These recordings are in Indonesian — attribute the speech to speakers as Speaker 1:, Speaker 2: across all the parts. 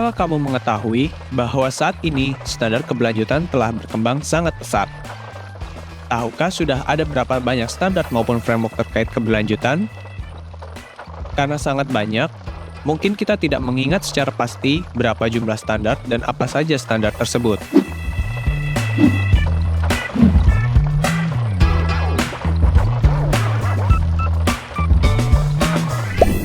Speaker 1: Apakah kamu mengetahui bahwa saat ini standar keberlanjutan telah berkembang sangat pesat? Tahukah sudah ada berapa banyak standar maupun framework terkait keberlanjutan? Karena sangat banyak, mungkin kita tidak mengingat secara pasti berapa jumlah standar dan apa saja standar tersebut.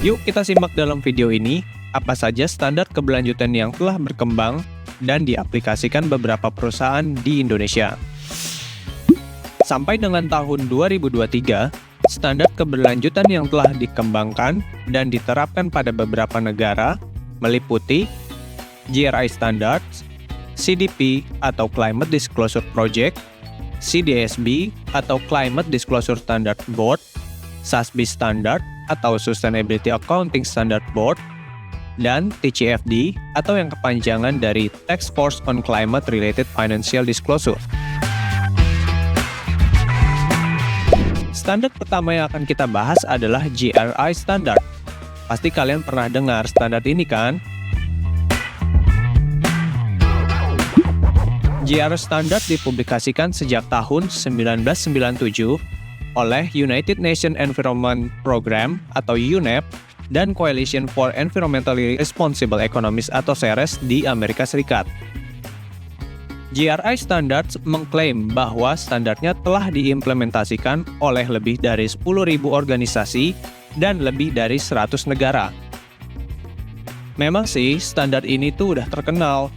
Speaker 1: Yuk kita simak dalam video ini, apa saja standar keberlanjutan yang telah berkembang dan diaplikasikan beberapa perusahaan di Indonesia. Sampai dengan tahun 2023, standar keberlanjutan yang telah dikembangkan dan diterapkan pada beberapa negara meliputi GRI Standards, CDP atau Climate Disclosure Project, CDSB atau Climate Disclosure Standard Board, SASB Standard atau Sustainability Accounting Standard Board, dan TCFD atau yang kepanjangan dari Task Force on Climate Related Financial Disclosure. Standar pertama yang akan kita bahas adalah GRI Standard. Pasti kalian pernah dengar standar ini kan? GRI Standard dipublikasikan sejak tahun 1997 oleh United Nations Environment Programme atau UNEP dan Coalition for Environmentally Responsible Economies atau CERES di Amerika Serikat. GRI Standards mengklaim bahwa standarnya telah diimplementasikan oleh lebih dari 10.000 organisasi dan lebih dari 100 negara. Memang sih, standar ini tuh udah terkenal,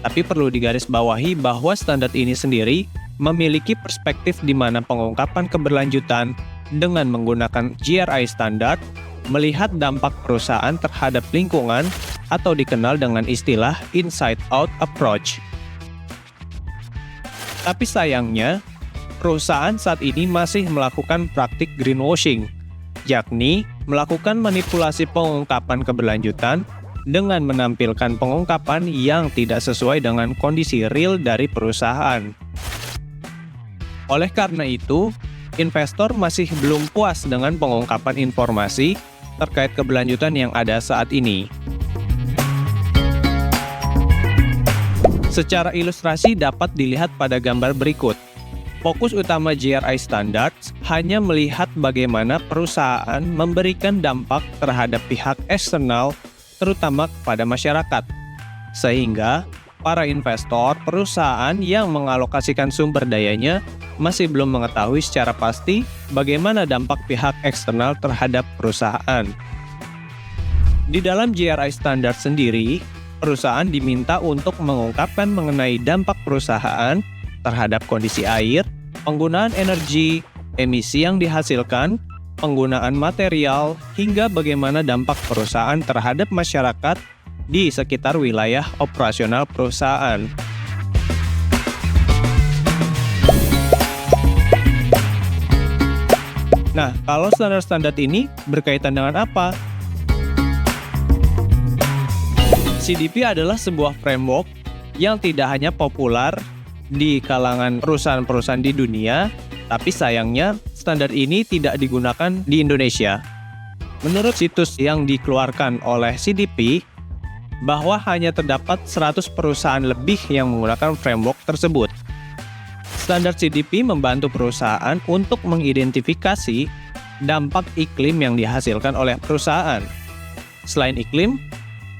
Speaker 1: tapi perlu digarisbawahi bahwa standar ini sendiri memiliki perspektif di mana pengungkapan keberlanjutan dengan menggunakan GRI Standard melihat dampak perusahaan terhadap lingkungan atau dikenal dengan istilah inside-out approach. Tapi sayangnya, perusahaan saat ini masih melakukan praktik greenwashing, yakni melakukan manipulasi pengungkapan keberlanjutan dengan menampilkan pengungkapan yang tidak sesuai dengan kondisi real dari perusahaan. Oleh karena itu, investor masih belum puas dengan pengungkapan informasi terkait keberlanjutan yang ada saat ini. Secara ilustrasi dapat dilihat pada gambar berikut. Fokus utama GRI Standards hanya melihat bagaimana perusahaan memberikan dampak terhadap pihak eksternal, terutama kepada masyarakat. Sehingga para investor perusahaan yang mengalokasikan sumber dayanya masih belum mengetahui secara pasti bagaimana dampak pihak eksternal terhadap perusahaan. Di dalam GRI Standard sendiri, perusahaan diminta untuk mengungkapkan mengenai dampak perusahaan terhadap kondisi air, penggunaan energi, emisi yang dihasilkan, penggunaan material, hingga bagaimana dampak perusahaan terhadap masyarakat di sekitar wilayah operasional perusahaan. Nah, kalau standar-standar ini berkaitan dengan apa? CDP adalah sebuah framework yang tidak hanya populer di kalangan perusahaan-perusahaan di dunia, tapi sayangnya standar ini tidak digunakan di Indonesia. Menurut situs yang dikeluarkan oleh CDP, bahwa hanya terdapat 100 perusahaan lebih yang menggunakan framework tersebut. Standar CDP membantu perusahaan untuk mengidentifikasi dampak iklim yang dihasilkan oleh perusahaan. Selain iklim,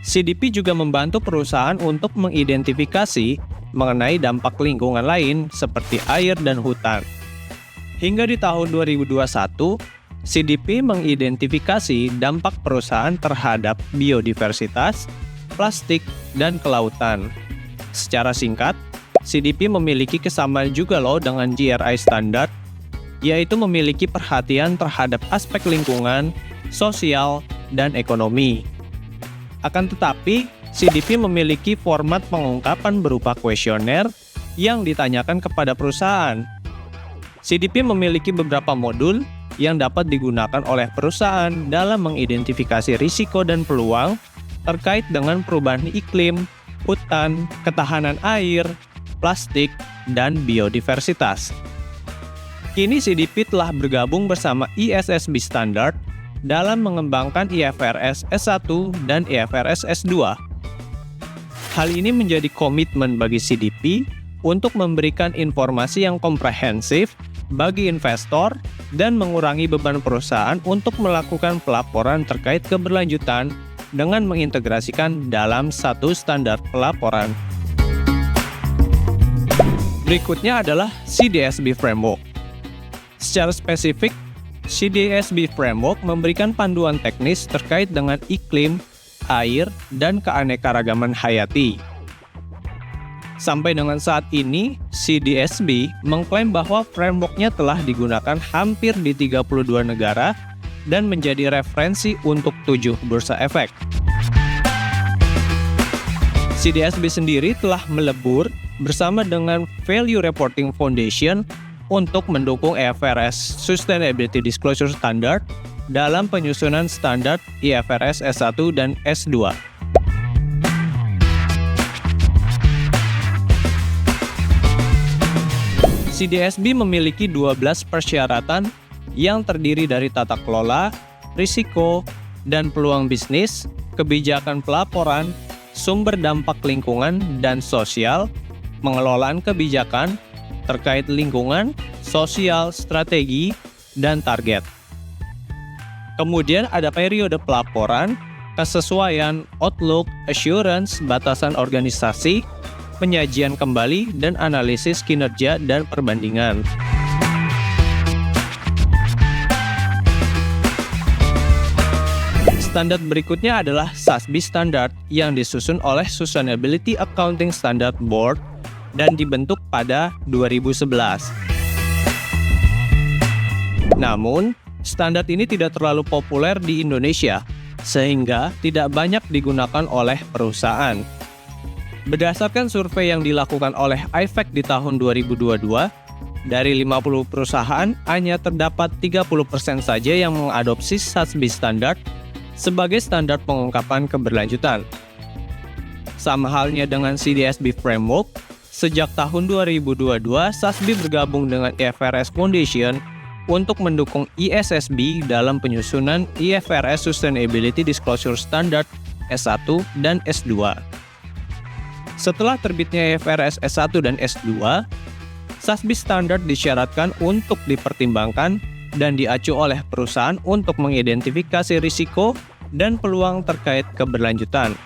Speaker 1: CDP juga membantu perusahaan untuk mengidentifikasi mengenai dampak lingkungan lain seperti air dan hutan. Hingga di tahun 2021, CDP mengidentifikasi dampak perusahaan terhadap biodiversitas, plastik, dan kelautan. Secara singkat, CDP memiliki kesamaan juga loh dengan GRI Standard, yaitu memiliki perhatian terhadap aspek lingkungan, sosial, dan ekonomi. Akan tetapi, CDP memiliki format pengungkapan berupa kuesioner yang ditanyakan kepada perusahaan. CDP memiliki beberapa modul yang dapat digunakan oleh perusahaan dalam mengidentifikasi risiko dan peluang terkait dengan perubahan iklim, hutan, ketahanan air, plastik, dan biodiversitas. Kini CDP telah bergabung bersama ISSB Standard dalam mengembangkan IFRS S1 dan IFRS S2. Hal ini menjadi komitmen bagi CDP untuk memberikan informasi yang komprehensif bagi investor dan mengurangi beban perusahaan untuk melakukan pelaporan terkait keberlanjutan dengan mengintegrasikan dalam satu standar pelaporan. Berikutnya adalah CDSB Framework. Secara spesifik, CDSB Framework memberikan panduan teknis terkait dengan iklim, air, dan keanekaragaman hayati. Sampai dengan saat ini, CDSB mengklaim bahwa framework-nya telah digunakan hampir di 32 negara dan menjadi referensi untuk 7 bursa efek. CDSB sendiri telah melebur bersama dengan Value Reporting Foundation untuk mendukung IFRS Sustainability Disclosure Standard dalam penyusunan standar IFRS S1 dan S2. CDSB memiliki 12 persyaratan yang terdiri dari tata kelola, risiko, dan peluang bisnis, kebijakan pelaporan, sumber dampak lingkungan dan sosial, pengelolaan kebijakan terkait lingkungan, sosial, strategi, dan target. Kemudian ada periode pelaporan, kesesuaian, outlook, assurance, batasan organisasi, penyajian kembali, dan analisis kinerja dan perbandingan. Standar berikutnya adalah SASB Standard yang disusun oleh Sustainability Accounting Standard Board dan dibentuk pada 2011. Namun, standar ini tidak terlalu populer di Indonesia, sehingga tidak banyak digunakan oleh perusahaan. Berdasarkan survei yang dilakukan oleh IFAC di tahun 2022, dari 50 perusahaan, hanya terdapat 30% saja yang mengadopsi SASB Standard sebagai standar pengungkapan keberlanjutan. Sama halnya dengan CDSB Framework, sejak tahun 2022, SASB bergabung dengan IFRS Foundation untuk mendukung ISSB dalam penyusunan IFRS Sustainability Disclosure Standard S1 dan S2. Setelah terbitnya IFRS S1 dan S2, SASB Standard disyaratkan untuk dipertimbangkan dan diacu oleh perusahaan untuk mengidentifikasi risiko dan peluang terkait keberlanjutan.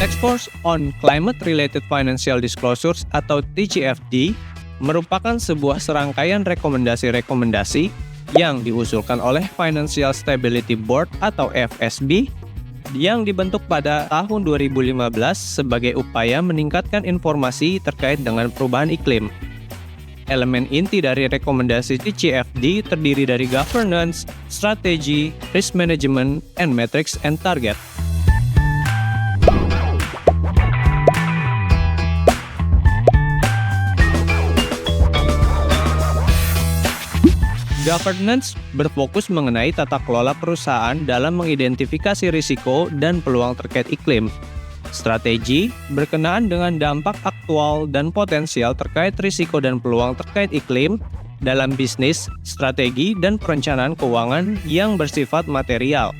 Speaker 1: Task Force on Climate-Related Financial Disclosures atau TCFD merupakan sebuah serangkaian rekomendasi-rekomendasi yang diusulkan oleh Financial Stability Board atau FSB yang dibentuk pada tahun 2015 sebagai upaya meningkatkan informasi terkait dengan perubahan iklim. Elemen inti dari rekomendasi TCFD terdiri dari governance, strategi, risk management, and metrics and target. Governance berfokus mengenai tata kelola perusahaan dalam mengidentifikasi risiko dan peluang terkait iklim. Strategi berkenaan dengan dampak aktual dan potensial terkait risiko dan peluang terkait iklim dalam bisnis, strategi, dan perencanaan keuangan yang bersifat material.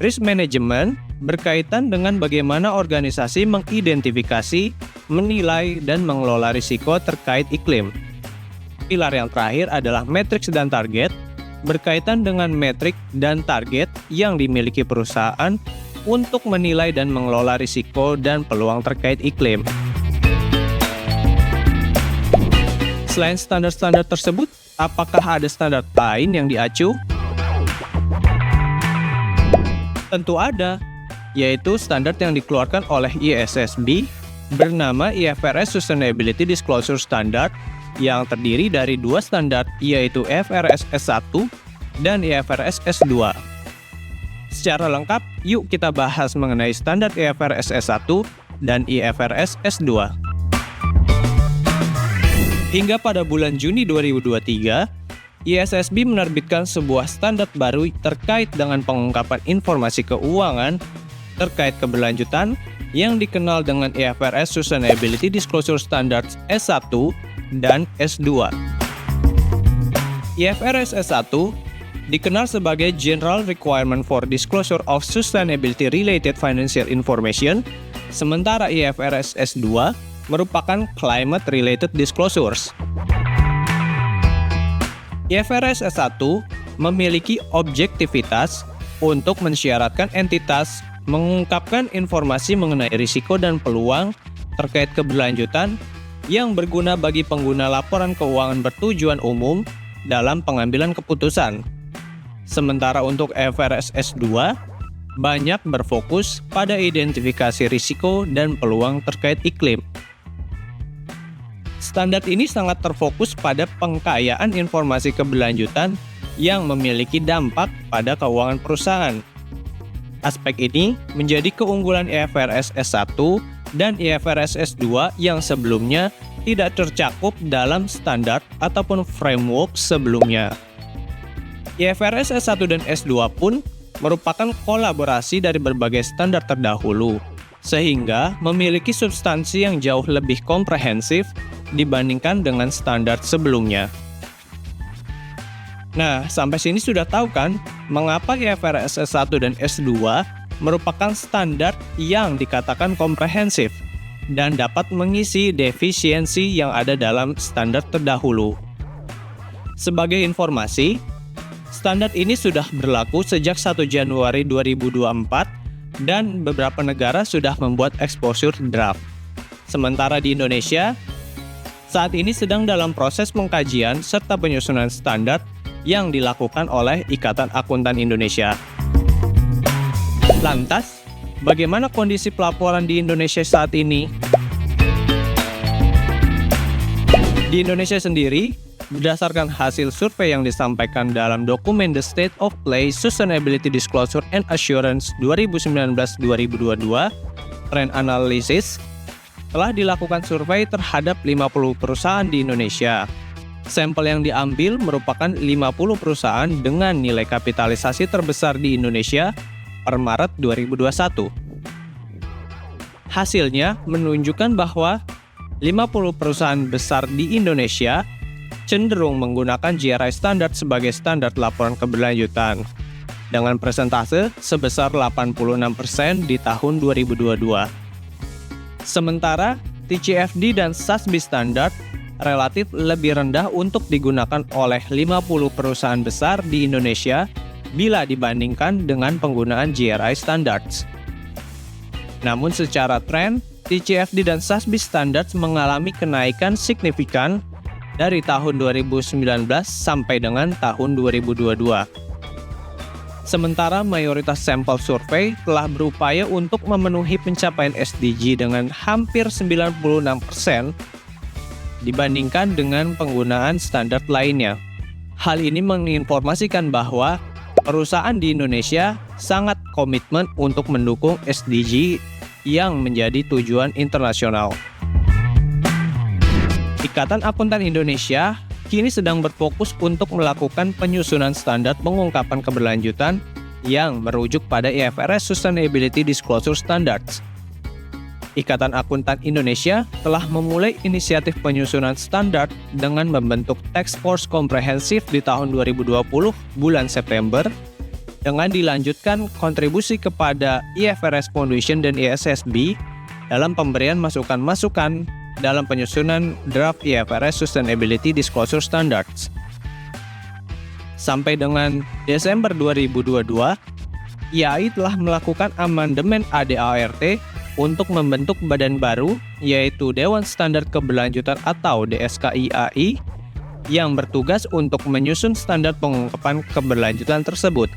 Speaker 1: Risk management berkaitan dengan bagaimana organisasi mengidentifikasi, menilai, dan mengelola risiko terkait iklim. Pilar yang terakhir adalah metrics dan target, berkaitan dengan metrik dan target yang dimiliki perusahaan untuk menilai dan mengelola risiko dan peluang terkait iklim. Selain standar-standar tersebut, apakah ada standar lain yang diacu? Tentu ada, yaitu standar yang dikeluarkan oleh ISSB bernama IFRS Sustainability Disclosure Standard yang terdiri dari dua standar, yaitu IFRS S1 dan IFRS S2. Secara lengkap, yuk kita bahas mengenai standar IFRS S1 dan IFRS S2. Hingga pada bulan Juni 2023, ISSB menerbitkan sebuah standar baru terkait dengan pengungkapan informasi keuangan terkait keberlanjutan yang dikenal dengan IFRS Sustainability Disclosure Standards S1 dan S2. IFRS S1 dikenal sebagai General Requirement for Disclosure of Sustainability Related Financial Information Sementara IFRS S2 merupakan Climate Related Disclosures. IFRS S1 memiliki objektivitas untuk mensyaratkan entitas mengungkapkan informasi mengenai risiko dan peluang terkait keberlanjutan yang berguna bagi pengguna laporan keuangan bertujuan umum dalam pengambilan keputusan. Sementara untuk IFRS S2 banyak berfokus pada identifikasi risiko dan peluang terkait iklim. Standar ini sangat terfokus pada pengkayaan informasi keberlanjutan yang memiliki dampak pada keuangan perusahaan. Aspek ini menjadi keunggulan IFRS S1 dan IFRS S2 yang sebelumnya tidak tercakup dalam standar ataupun framework sebelumnya. IFRS S1 dan S2 pun merupakan kolaborasi dari berbagai standar terdahulu, sehingga memiliki substansi yang jauh lebih komprehensif dibandingkan dengan standar sebelumnya. Nah, sampai sini sudah tahu kan mengapa IFRS S1 dan S2 merupakan standar yang dikatakan komprehensif dan dapat mengisi defisiensi yang ada dalam standar terdahulu. Sebagai informasi, standar ini sudah berlaku sejak 1 Januari 2024 dan beberapa negara sudah membuat exposure draft. Sementara di Indonesia, saat ini sedang dalam proses pengkajian serta penyusunan standar yang dilakukan oleh Ikatan Akuntan Indonesia. Lantas, bagaimana kondisi pelaporan di Indonesia saat ini? Di Indonesia sendiri, berdasarkan hasil survei yang disampaikan dalam dokumen The State of Play Sustainability Disclosure and Assurance 2019-2022, Trend Analysis, telah dilakukan survei terhadap 50 perusahaan di Indonesia. Sampel yang diambil merupakan 50 perusahaan dengan nilai kapitalisasi terbesar di Indonesia per Maret 2021. Hasilnya menunjukkan bahwa 50 perusahaan besar di Indonesia cenderung menggunakan GRI Standard sebagai standar laporan keberlanjutan dengan persentase sebesar 86% di tahun 2022. Sementara TCFD dan SASB Standard relatif lebih rendah untuk digunakan oleh 50 perusahaan besar di Indonesia bila dibandingkan dengan penggunaan GRI Standards. Namun secara tren, TCFD dan SASB Standards mengalami kenaikan signifikan dari tahun 2019 sampai dengan tahun 2022. Sementara mayoritas sampel survei telah berupaya untuk memenuhi pencapaian SDG dengan hampir 96% dibandingkan dengan penggunaan standar lainnya. Hal ini menginformasikan bahwa perusahaan di Indonesia sangat komitmen untuk mendukung SDG yang menjadi tujuan internasional. Ikatan Akuntan Indonesia kini sedang berfokus untuk melakukan penyusunan standar pengungkapan keberlanjutan yang merujuk pada IFRS Sustainability Disclosure Standards. Ikatan Akuntan Indonesia telah memulai inisiatif penyusunan standar dengan membentuk Task Force Komprehensif di tahun 2020 bulan September dengan dilanjutkan kontribusi kepada IFRS Foundation dan ISSB dalam pemberian masukan-masukan dalam penyusunan draft IFRS Sustainability Disclosure Standards. Sampai dengan Desember 2022, IAI telah melakukan amandemen ADART untuk membentuk badan baru, yaitu Dewan Standar Keberlanjutan atau DSKIAI, yang bertugas untuk menyusun standar pengungkapan keberlanjutan tersebut.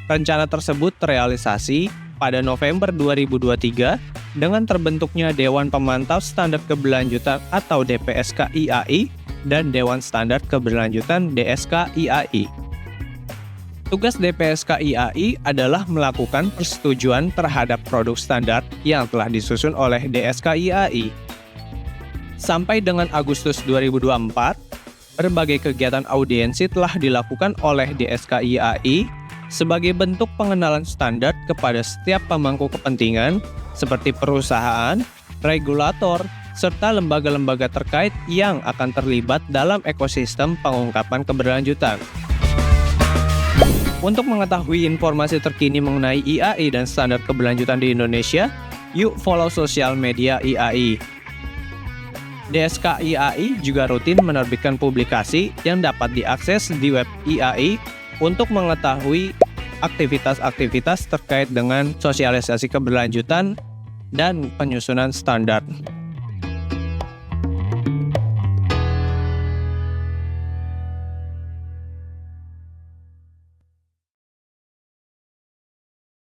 Speaker 1: Rencana tersebut terrealisasi pada November 2023 dengan terbentuknya Dewan Pemantau Standar Keberlanjutan atau DPSKIAI dan Dewan Standar Keberlanjutan DSKIAI. Tugas DPSKIAI adalah melakukan persetujuan terhadap produk standar yang telah disusun oleh DSKIAI. Sampai dengan Agustus 2024, berbagai kegiatan audiensi telah dilakukan oleh DSKIAI sebagai bentuk pengenalan standar kepada setiap pemangku kepentingan seperti perusahaan, regulator, serta lembaga-lembaga terkait yang akan terlibat dalam ekosistem pengungkapan keberlanjutan. Untuk mengetahui informasi terkini mengenai IAI dan standar keberlanjutan di Indonesia, Yuk follow sosial media IAI. DSK IAI juga rutin menerbitkan publikasi yang dapat diakses di web IAI untuk mengetahui aktivitas-aktivitas terkait dengan sosialisasi keberlanjutan dan penyusunan standar.